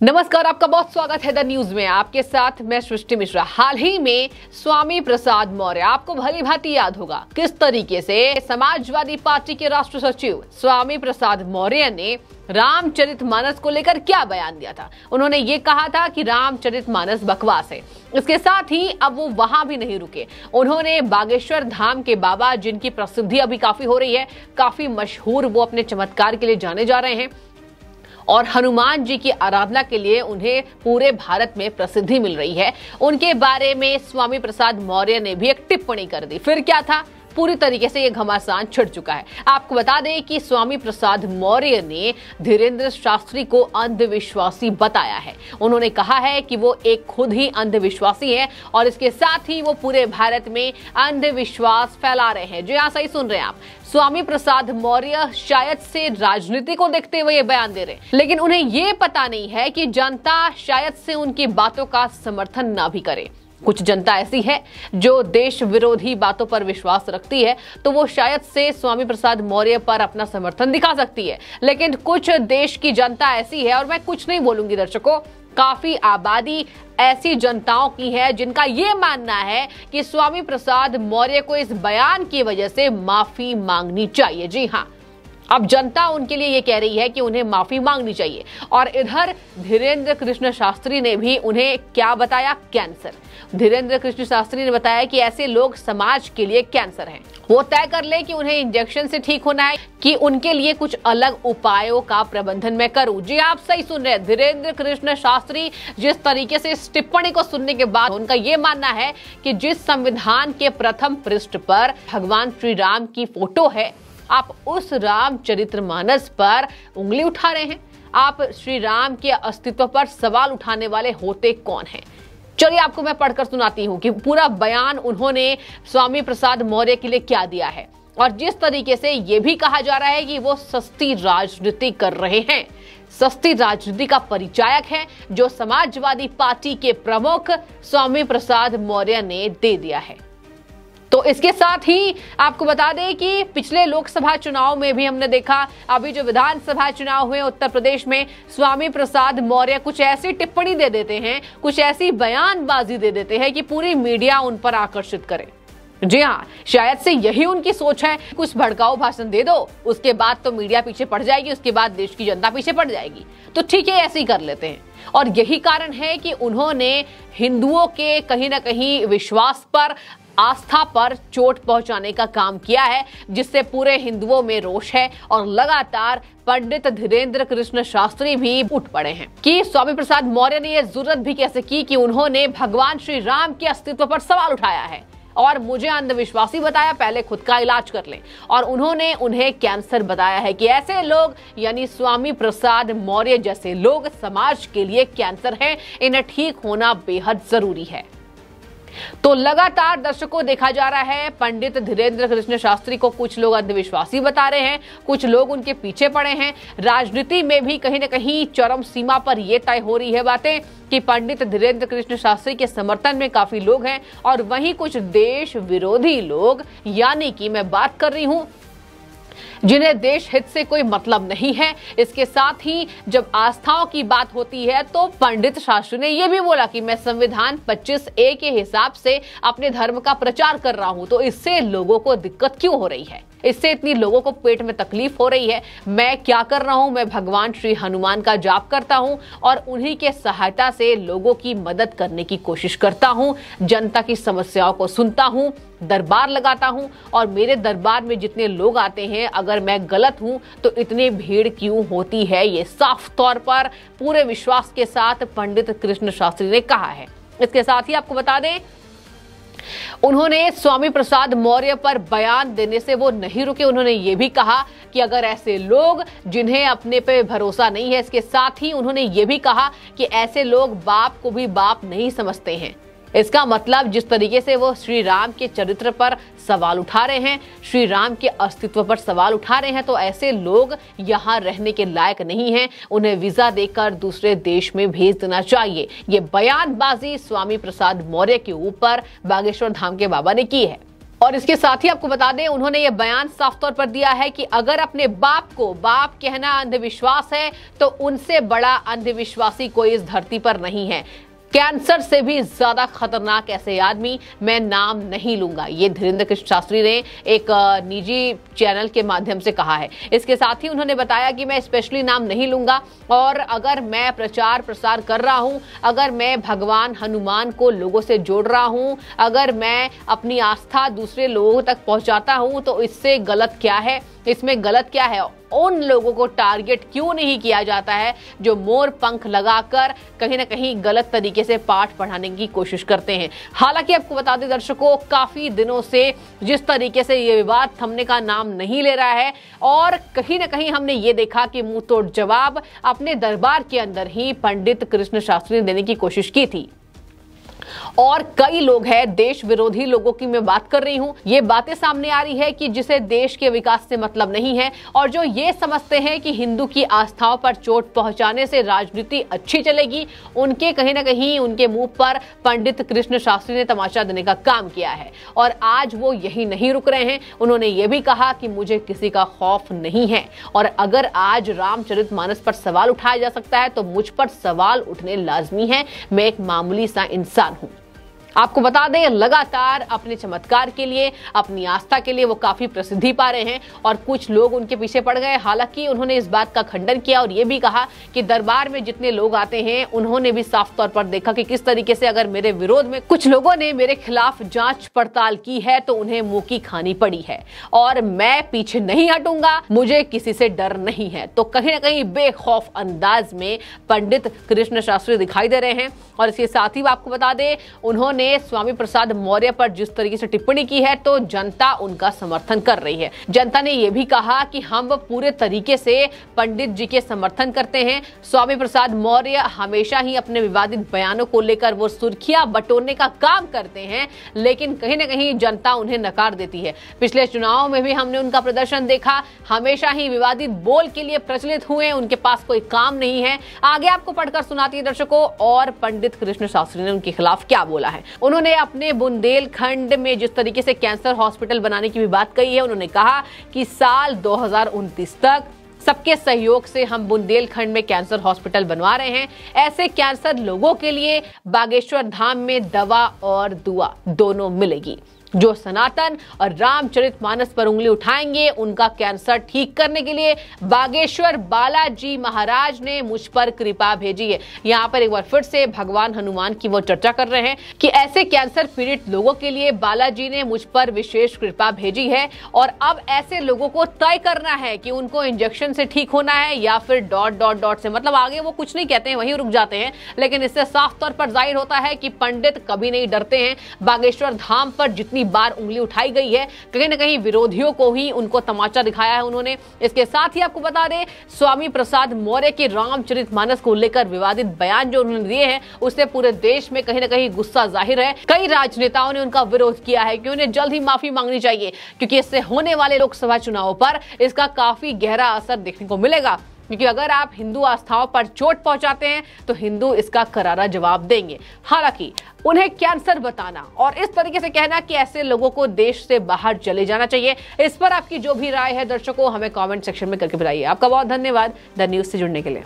नमस्कार, आपका बहुत स्वागत है द न्यूज में। आपके साथ मैं सृष्टि मिश्रा। हाल ही में स्वामी प्रसाद मौर्य, आपको भली भांति याद होगा किस तरीके से समाजवादी पार्टी के राष्ट्र सचिव स्वामी प्रसाद मौर्य ने रामचरितमानस को लेकर क्या बयान दिया था। उन्होंने ये कहा था कि रामचरितमानस बकवास है। इसके साथ ही अब वो वहां भी नहीं रुके, उन्होंने बागेश्वर धाम के बाबा, जिनकी प्रसिद्धि अभी काफी हो रही है, काफी मशहूर, वो अपने चमत्कार के लिए जाने जा रहे हैं और हनुमान जी की आराधना के लिए उन्हें पूरे भारत में प्रसिद्धि मिल रही है, उनके बारे में स्वामी प्रसाद मौर्य ने भी एक टिप्पणी कर दी। फिर क्या था, पूरी तरीके से ये घमासान छिड़ चुका है। आपको बता दें कि स्वामी प्रसाद मौर्य ने धीरेन्द्र शास्त्री को अंधविश्वासी बताया है। उन्होंने कहा है कि वो एक खुद ही अंधविश्वासी है और इसके साथ ही वो पूरे भारत में अंधविश्वास फैला रहे हैं। जी हाँ, सही सुन रहे हैं आप। स्वामी प्रसाद मौर्य शायद से राजनीति को देखते हुए ये बयान दे रहे हैं, लेकिन उन्हें ये पता नहीं है कि जनता शायद से उनकी बातों का समर्थन ना भी करे। कुछ जनता ऐसी है जो देश विरोधी बातों पर विश्वास रखती है, तो वो शायद से स्वामी प्रसाद मौर्य पर अपना समर्थन दिखा सकती है। लेकिन कुछ देश की जनता ऐसी है, और मैं कुछ नहीं बोलूंगी दर्शकों, काफी आबादी ऐसी जनताओं की है जिनका ये मानना है कि स्वामी प्रसाद मौर्य को इस बयान की वजह से माफी मांगनी चाहिए। जी हाँ, अब जनता उनके लिए ये कह रही है कि उन्हें माफी मांगनी चाहिए। और इधर धीरेन्द्र कृष्ण शास्त्री ने भी उन्हें क्या बताया, कैंसर। धीरेन्द्र कृष्ण शास्त्री ने बताया कि ऐसे लोग समाज के लिए कैंसर हैं। वो तय कर ले कि उन्हें इंजेक्शन से ठीक होना है कि उनके लिए कुछ अलग उपायों का प्रबंधन मैं करूं। जी आप सही सुन रहे हैं, धीरेन्द्र कृष्ण शास्त्री जिस तरीके से इस टिप्पणी को सुनने के बाद उनका ये मानना है कि जिस संविधान के प्रथम पृष्ठ पर भगवान श्री राम की फोटो है, आप उस रामचरितमानस पर उंगली उठा रहे हैं। आप श्री राम के अस्तित्व पर सवाल उठाने वाले होते कौन हैं? चलिए आपको मैं पढ़कर सुनाती हूँ कि पूरा बयान उन्होंने स्वामी प्रसाद मौर्य के लिए क्या दिया है। और जिस तरीके से ये भी कहा जा रहा है कि वो सस्ती राजनीति कर रहे हैं, सस्ती राजनीति का परिचायक है, जो समाजवादी पार्टी के प्रमुख स्वामी प्रसाद मौर्य ने दे दिया है। तो इसके साथ ही आपको बता दें कि पिछले लोकसभा चुनाव में भी हमने देखा, अभी जो विधानसभा चुनाव हुए उत्तर प्रदेश में, स्वामी प्रसाद मौर्य कुछ ऐसी टिप्पणी दे देते हैं, कुछ ऐसी बयानबाजी दे देते हैं कि पूरी मीडिया उन पर आकर्षित करे। जी हाँ, शायद से यही उनकी सोच है, कुछ भड़काऊ भाषण दे दो, उसके बाद तो मीडिया पीछे पड़ जाएगी, उसके बाद देश की जनता पीछे पड़ जाएगी, तो ठीक है ऐसे ही कर लेते हैं। और यही कारण है कि उन्होंने हिंदुओं के कहीं ना कहीं विश्वास पर, आस्था पर चोट पहुंचाने का काम किया है, जिससे पूरे हिंदुओं में रोष है। और लगातार पंडित धीरेन्द्र कृष्ण शास्त्री भी उठ पड़े हैं कि स्वामी प्रसाद मौर्य ने यह जरूरत भी कैसे की कि उन्होंने भगवान श्री राम के अस्तित्व पर सवाल उठाया है और मुझे अंधविश्वासी बताया, पहले खुद का इलाज कर लें। और उन्होंने उन्हें कैंसर बताया है कि ऐसे लोग, यानी स्वामी प्रसाद मौर्य जैसे लोग समाज के लिए कैंसर हैं, इन्हें ठीक होना बेहद जरूरी है। तो लगातार दर्शकों देखा जा रहा है, पंडित धीरेन्द्र कृष्ण शास्त्री को कुछ लोग अंधविश्वासी बता रहे हैं, कुछ लोग उनके पीछे पड़े हैं। राजनीति में भी कहीं न कहीं चरम सीमा पर यह तय हो रही है बातें कि पंडित धीरेन्द्र कृष्ण शास्त्री के समर्थन में काफी लोग हैं और वहीं कुछ देश विरोधी लोग, यानी कि मैं बात कर रही हूं जिन्हें देश हित से कोई मतलब नहीं है। इसके साथ ही जब आस्थाओं की बात होती है तो पंडित शास्त्री ने यह भी बोला कि मैं संविधान 25A के हिसाब से अपने धर्म का प्रचार कर रहा हूं, तो इससे लोगों को दिक्कत क्यों हो रही है, इससे इतनी लोगों को पेट में तकलीफ हो रही है। मैं क्या कर रहा हूं, मैं भगवान श्री हनुमान का जाप करता हूं और उन्हीं के सहायता से लोगों की मदद करने की कोशिश करता हूं, जनता की समस्याओं को सुनता हूं, दरबार लगाता हूं और मेरे दरबार में जितने लोग आते हैं, अगर मैं गलत हूं तो इतनी भीड़ क्यों होती है, ये साफ तौर पर पूरे विश्वास के साथ पंडित कृष्ण शास्त्री ने कहा है। इसके साथ ही आपको बता दें, उन्होंने स्वामी प्रसाद मौर्य पर बयान देने से वो नहीं रुके। उन्होंने ये भी कहा कि अगर ऐसे लोग जिन्हें अपने पे भरोसा नहीं है, इसके साथ ही उन्होंने ये भी कहा कि ऐसे लोग बाप को भी बाप नहीं समझते हैं। इसका मतलब जिस तरीके से वो श्री राम के चरित्र पर सवाल उठा रहे हैं, श्री राम के अस्तित्व पर सवाल उठा रहे हैं, तो ऐसे लोग यहाँ रहने के लायक नहीं हैं, उन्हें वीजा देकर दूसरे देश में भेज देना चाहिए। ये बयानबाजी स्वामी प्रसाद मौर्य के ऊपर बागेश्वर धाम के बाबा ने की है। और इसके साथ ही आपको बता दें, उन्होंने ये बयान साफ तौर पर दिया है कि अगर अपने बाप को बाप कहना अंधविश्वास है तो उनसे बड़ा अंधविश्वासी कोई इस धरती पर नहीं है। कैंसर से भी ज्यादा खतरनाक ऐसे आदमी मैं नाम नहीं लूंगा, ये धीरेन्द्र कृष्ण शास्त्री ने एक निजी चैनल के माध्यम से कहा है। इसके साथ ही उन्होंने बताया कि मैं स्पेशली नाम नहीं लूंगा और अगर मैं प्रचार प्रसार कर रहा हूं, अगर मैं भगवान हनुमान को लोगों से जोड़ रहा हूं, अगर मैं अपनी आस्था दूसरे लोगों तक पहुंचाता हूं तो इससे गलत क्या है, इसमें गलत क्या है। उन लोगों को टारगेट क्यों नहीं किया जाता है जो मोर पंख लगाकर कहीं ना कहीं गलत तरीके से पाठ पढ़ाने की कोशिश करते हैं। हालांकि आपको बता दें दर्शकों, काफी दिनों से जिस तरीके से ये विवाद थमने का नाम नहीं ले रहा है और कहीं ना कहीं हमने ये देखा कि मुंह तोड़ जवाब अपने दरबार के अंदर ही पंडित कृष्ण शास्त्री ने देने की कोशिश की थी। और कई लोग हैं, देश विरोधी लोगों की मैं बात कर रही हूं, ये बातें सामने आ रही है कि जिसे देश के विकास से मतलब नहीं है और जो ये समझते हैं कि हिंदू की आस्थाओं पर चोट पहुंचाने से राजनीति अच्छी चलेगी, उनके कहीं ना कहीं उनके मुंह पर पंडित कृष्ण शास्त्री ने तमाचा देने का काम किया है। और आज वो यही नहीं रुक रहे हैं, उन्होंने ये भी कहा कि मुझे किसी का खौफ नहीं है और अगर आज रामचरितमानस पर सवाल उठाया जा सकता है तो मुझ पर सवाल उठने लाजमी है। मैं एक मामूली सा इंसान हूं। आपको बता दें, लगातार अपने चमत्कार के लिए, अपनी आस्था के लिए वो काफी प्रसिद्धि पा रहे हैं और कुछ लोग उनके पीछे पड़ गए। हालांकि उन्होंने इस बात का खंडन किया और ये भी कहा कि दरबार में जितने लोग आते हैं उन्होंने भी साफ तौर पर देखा कि किस तरीके से अगर मेरे विरोध में कुछ लोगों ने मेरे खिलाफ जांच पड़ताल की है तो उन्हें मुंह की खानी पड़ी है और मैं पीछे नहीं हटूंगा, मुझे किसी से डर नहीं है। तो कहीं ना कहीं बेखौफ अंदाज में पंडित कृष्ण शास्त्री दिखाई दे रहे हैं। और इसके साथ ही आपको बता दें, उन्होंने स्वामी प्रसाद मौर्य पर जिस तरीके से टिप्पणी की है तो जनता उनका समर्थन कर रही है। जनता ने यह भी कहा कि हम पूरे तरीके से पंडित जी के समर्थन करते हैं। स्वामी प्रसाद मौर्य हमेशा ही अपने विवादित बयानों को लेकर वो सुर्खियां बटोरने का काम करते हैं, लेकिन कहीं ना कहीं जनता उन्हें नकार देती है। पिछले चुनाव में भी हमने उनका प्रदर्शन देखा, हमेशा ही विवादित बोल के लिए प्रचलित हुए, उनके पास कोई काम नहीं है। आगे आपको पढ़कर सुनाती है दर्शकों, और पंडित कृष्ण शास्त्री ने उनके खिलाफ क्या बोला है। उन्होंने अपने बुंदेलखंड में जिस तरीके से कैंसर हॉस्पिटल बनाने की भी बात कही है, उन्होंने कहा कि साल 2029 तक सबके सहयोग से हम बुंदेलखंड में कैंसर हॉस्पिटल बनवा रहे हैं। ऐसे कैंसर लोगों के लिए बागेश्वर धाम में दवा और दुआ दोनों मिलेगी। जो सनातन और रामचरितमानस पर उंगली उठाएंगे उनका कैंसर ठीक करने के लिए बागेश्वर बालाजी महाराज ने मुझ पर कृपा भेजी है। यहाँ पर एक बार फिर से भगवान हनुमान की वो चर्चा कर रहे हैं कि ऐसे कैंसर पीड़ित लोगों के लिए बालाजी ने मुझ पर विशेष कृपा भेजी है और अब ऐसे लोगों को तय करना है कि उनको इंजेक्शन से ठीक होना है या फिर डॉट डॉट डॉट से, मतलब आगे वो कुछ नहीं कहते हैं, वहीं रुक जाते हैं। लेकिन इससे साफ तौर पर जाहिर होता है कि पंडित कभी नहीं डरते हैं। बागेश्वर धाम पर जितनी बार उंगली उठाई गई है, कहीं ना कहीं विरोधियों को ही उनको तमाचा दिखाया है उन्होंने। इसके साथ ही आपको बता दें, स्वामी प्रसाद मौर्य के रामचरितमानस को लेकर विवादित बयान जो उन्होंने दिए हैं उससे पूरे देश में कहीं ना कहीं गुस्सा जाहिर है। कई राजनेताओं ने उनका विरोध किया है कि उन्हें जल्द ही माफी मांगनी चाहिए, क्योंकि इससे होने वाले लोकसभा चुनावों पर इसका काफी गहरा असर देखने को मिलेगा। क्योंकि अगर आप हिंदू आस्थाओं पर चोट पहुंचाते हैं तो हिंदू इसका करारा जवाब देंगे। हालांकि उन्हें कैंसर बताना और इस तरीके से कहना कि ऐसे लोगों को देश से बाहर चले जाना चाहिए, इस पर आपकी जो भी राय है दर्शकों हमें कमेंट सेक्शन में करके बताइए। आपका बहुत धन्यवाद द न्यूज़ से जुड़ने के लिए।